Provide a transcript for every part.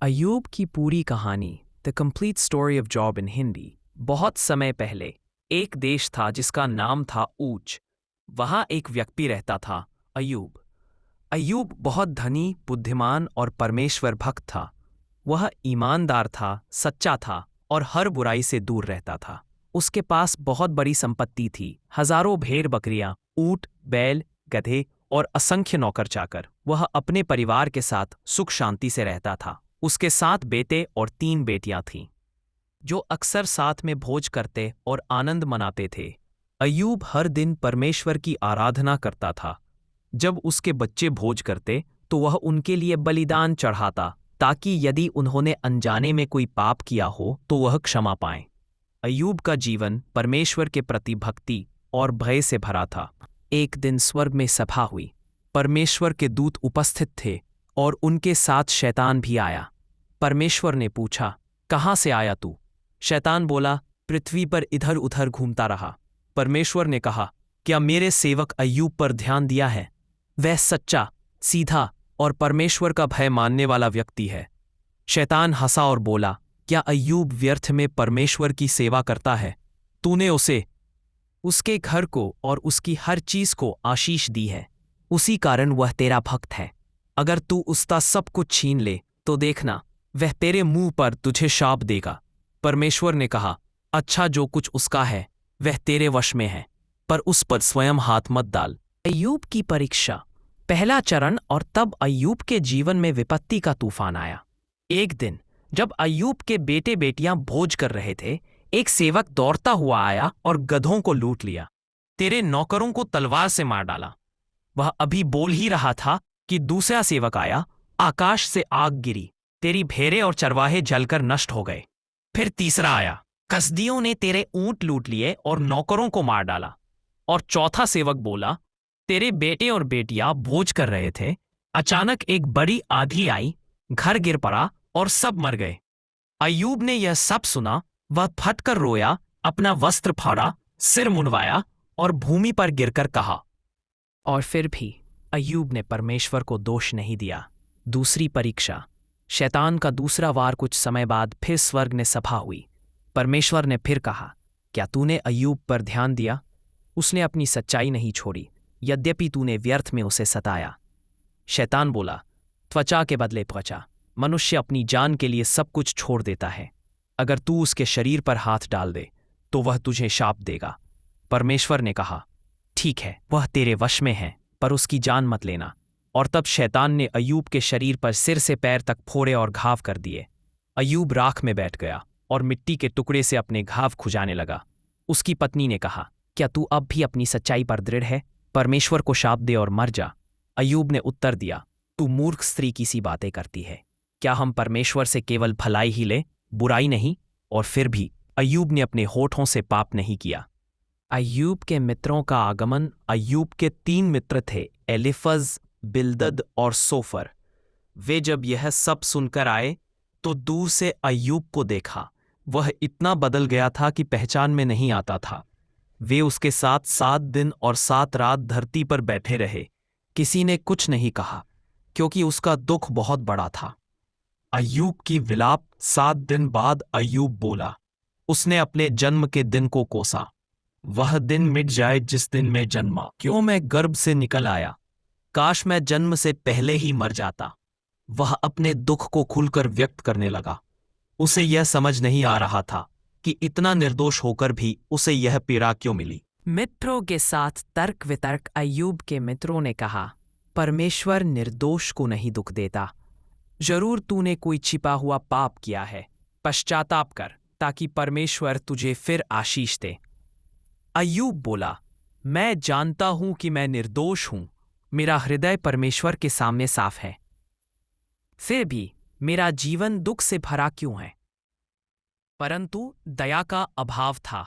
अय्यूब की पूरी कहानी the complete story of job in Hindi. बहुत समय पहले एक देश था जिसका नाम था ऊच। वहाँ एक व्यक्ति रहता था, अय्यूब। अय्यूब बहुत धनी, बुद्धिमान और परमेश्वर भक्त था। वह ईमानदार था, सच्चा था और हर बुराई से दूर रहता था। उसके पास बहुत बड़ी संपत्ति थी, हजारों भेड़ बकरियां, ऊंट, बैल, गधे और असंख्य नौकर चाकर। वह अपने परिवार के साथ सुख शांति से रहता था। उसके 7 बेटे और 3 बेटियां थीं, जो अक्सर साथ में भोज करते और आनंद मनाते थे। अय्यूब हर दिन परमेश्वर की आराधना करता था। जब उसके बच्चे भोज करते तो वह उनके लिए बलिदान चढ़ाता, ताकि यदि उन्होंने अनजाने में कोई पाप किया हो तो वह क्षमा पाएं। अय्यूब का जीवन परमेश्वर के प्रति भक्ति और भय से भरा था। एक दिन स्वर्ग में सभा हुई। परमेश्वर के दूत उपस्थित थे और उनके साथ शैतान भी आया। परमेश्वर ने पूछा, कहाँ से आया तू? शैतान बोला, पृथ्वी पर इधर उधर घूमता रहा। परमेश्वर ने कहा, क्या मेरे सेवक अय्यूब पर ध्यान दिया है? वह सच्चा, सीधा और परमेश्वर का भय मानने वाला व्यक्ति है। शैतान हंसा और बोला, क्या अय्यूब व्यर्थ में परमेश्वर की सेवा करता है? तूने उसे, उसके घर को और उसकी हर चीज को आशीष दी है। उसी कारण वह तेरा भक्त है। अगर तू उसका सब कुछ छीन ले तो देखना, वह तेरे मुंह पर तुझे शाप देगा। परमेश्वर ने कहा, अच्छा, जो कुछ उसका है वह तेरे वश में है, पर उस पर स्वयं हाथ मत डाल। अय्यूब की परीक्षा, पहला चरण। और तब अय्यूब के जीवन में विपत्ति का तूफान आया। एक दिन जब अय्यूब के बेटे बेटियां भोज कर रहे थे, एक सेवक दौड़ता हुआ आया और गधों को लूट लिया। तेरे नौकरों को तलवार से मार डाला। वह अभी बोल ही रहा था कि दूसरा सेवक आया। आकाश से आग गिरी, तेरी भेड़ें और चरवाहे जलकर नष्ट हो गए। फिर तीसरा आया, कसदियों ने तेरे ऊंट लूट लिए और नौकरों को मार डाला। और चौथा सेवक बोला, तेरे बेटे और बेटियां भोज कर रहे थे, अचानक एक बड़ी आंधी आई, घर गिर पड़ा और सब मर गए। अय्यूब ने यह सब सुना। वह फटकर रोया, अपना वस्त्र फाड़ा, सिर मुंडवाया और भूमि पर गिरकर कहा। और फिर भी अय्यूब ने परमेश्वर को दोष नहीं दिया। दूसरी परीक्षा, शैतान का दूसरा वार। कुछ समय बाद फिर स्वर्ग में सभा हुई। परमेश्वर ने फिर कहा, क्या तूने अय्यूब पर ध्यान दिया? उसने अपनी सच्चाई नहीं छोड़ी, यद्यपि तूने व्यर्थ में उसे सताया। शैतान बोला, त्वचा के बदले त्वचा। मनुष्य अपनी जान के लिए सब कुछ छोड़ देता है। अगर तू उसके शरीर पर हाथ डाल दे तो वह तुझे शाप देगा। परमेश्वर ने कहा, ठीक है, वह तेरे वश में है, पर उसकी जान मत लेना। और तब शैतान ने अय्यूब के शरीर पर सिर से पैर तक फोड़े और घाव कर दिए। अय्यूब राख में बैठ गया और मिट्टी के टुकड़े से अपने घाव खुजाने लगा। उसकी पत्नी ने कहा, क्या तू अब भी अपनी सच्चाई पर दृढ़ है? परमेश्वर को शाप दे और मर जा। अय्यूब ने उत्तर दिया, तू मूर्ख स्त्री की सी बातें करती है। क्या हम परमेश्वर से केवल भलाई ही लें, बुराई नहीं? और फिर भी अय्यूब ने अपने होठों से पाप नहीं किया। अय्यूब के मित्रों का आगमन। अय्यूब के 3 मित्र थे, एलीफज, बिल्दद और सोफर। वे जब यह सब सुनकर आए तो दूर से अय्यूब को देखा। वह इतना बदल गया था कि पहचान में नहीं आता था। वे उसके साथ 7 दिन और 7 रात धरती पर बैठे रहे। किसी ने कुछ नहीं कहा, क्योंकि उसका दुख बहुत बड़ा था। अय्यूब की विलाप। 7 दिन बाद अय्यूब बोला, उसने अपने जन्म के दिन को कोसा। वह दिन मिट जाए जिस दिन मैं जन्मा। क्यों मैं गर्भ से निकल आया? काश मैं जन्म से पहले ही मर जाता। वह अपने दुख को खुलकर व्यक्त करने लगा। उसे यह समझ नहीं आ रहा था कि इतना निर्दोष होकर भी उसे यह पीड़ा क्यों मिली। मित्रों के साथ तर्क वितर्क। अय्यूब के मित्रों ने कहा, परमेश्वर निर्दोष को नहीं दुख देता। जरूर तूने कोई छिपा हुआ पाप किया है। पश्चाताप कर, ताकि परमेश्वर तुझे फिर आशीष दे। अय्यूब बोला, मैं जानता हूं कि मैं निर्दोष हूं। मेरा हृदय परमेश्वर के सामने साफ है। फिर भी मेरा जीवन दुख से भरा क्यों है? परंतु दया का अभाव था।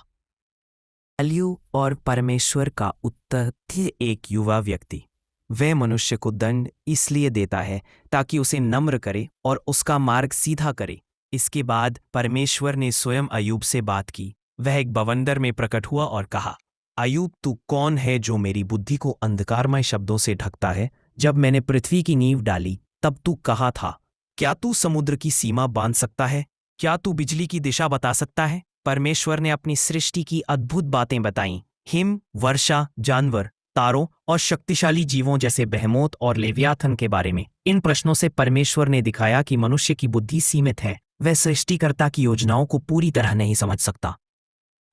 अय्यूब और परमेश्वर का उत्तर थे। एक युवा व्यक्ति। वह मनुष्य को दंड इसलिए देता है ताकि उसे नम्र करे और उसका मार्ग सीधा करे। इसके बाद परमेश्वर ने स्वयं अय्यूब से बात की। वह एक बवंडर में प्रकट हुआ और कहा, अय्यूब, तू कौन है जो मेरी बुद्धि को अंधकारमय शब्दों से ढकता है? जब मैंने पृथ्वी की नींव डाली तब तू कहाँ था? क्या तू समुद्र की सीमा बांध सकता है? क्या तू बिजली की दिशा बता सकता है? परमेश्वर ने अपनी सृष्टि की अद्भुत बातें बताईं। हिम, वर्षा, जानवर, तारों और शक्तिशाली जीवों जैसे बहमोत और लेवियाथन के बारे में। इन प्रश्नों से परमेश्वर ने दिखाया कि मनुष्य की बुद्धि सीमित है। वह सृष्टिकर्ता की योजनाओं को पूरी तरह नहीं समझ सकता।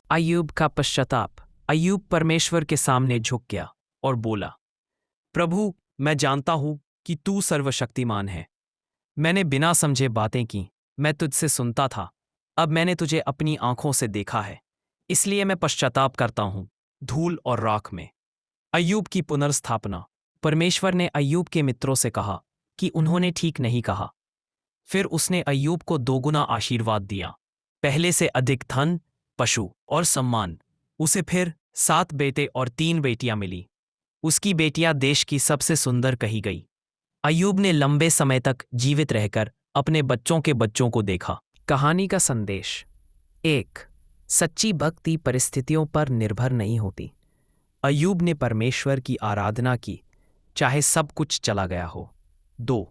अय्यूब का पश्चाताप। अय्यूब परमेश्वर के सामने झुक गया और बोला, प्रभु, मैं जानता हूं कि तू सर्वशक्तिमान है। मैंने बिना समझे बातें की। मैं तुझसे सुनता था, अब मैंने तुझे अपनी आंखों से देखा है, इसलिए मैं पश्चाताप करता हूं, धूल और राख में। अय्यूब की पुनर्स्थापना। परमेश्वर ने अय्यूब के मित्रों से कहा कि उन्होंने ठीक नहीं कहा। फिर उसने अय्यूब को दोगुना आशीर्वाद दिया, पहले से अधिक धन, पशु और सम्मान। उसे फिर 7 बेटे और 3 बेटियां मिली। उसकी बेटियां देश की सबसे सुंदर कही गई। अय्यूब ने लंबे समय तक जीवित रहकर अपने बच्चों के बच्चों को देखा। कहानी का संदेश। 1. सच्ची भक्ति परिस्थितियों पर निर्भर नहीं होती। अय्यूब ने परमेश्वर की आराधना की, चाहे सब कुछ चला गया हो। 2.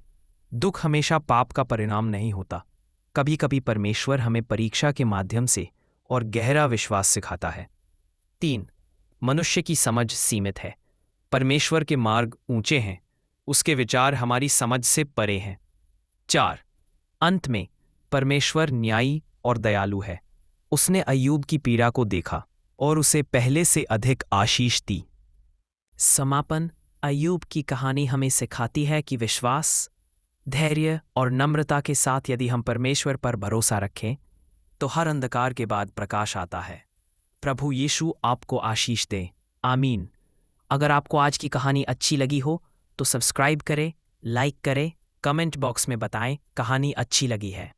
दुख हमेशा पाप का परिणाम नहीं होता। कभी कभी परमेश्वर हमें परीक्षा के माध्यम से और गहरा विश्वास सिखाता है। 3. मनुष्य की समझ सीमित है। परमेश्वर के मार्ग ऊंचे हैं, उसके विचार हमारी समझ से परे हैं। 4. अंत में परमेश्वर न्यायी और दयालु है। उसने अय्यूब की पीड़ा को देखा और उसे पहले से अधिक आशीष दी। समापन। अय्यूब की कहानी हमें सिखाती है कि विश्वास, धैर्य और नम्रता के साथ यदि हम परमेश्वर पर भरोसा रखें तो हर अंधकार के बाद प्रकाश आता है। प्रभु यीशु आपको आशीष दे। आमीन। अगर आपको आज की कहानी अच्छी लगी हो तो सब्सक्राइब करें, लाइक करें, कमेंट बॉक्स में बताएं कहानी अच्छी लगी है।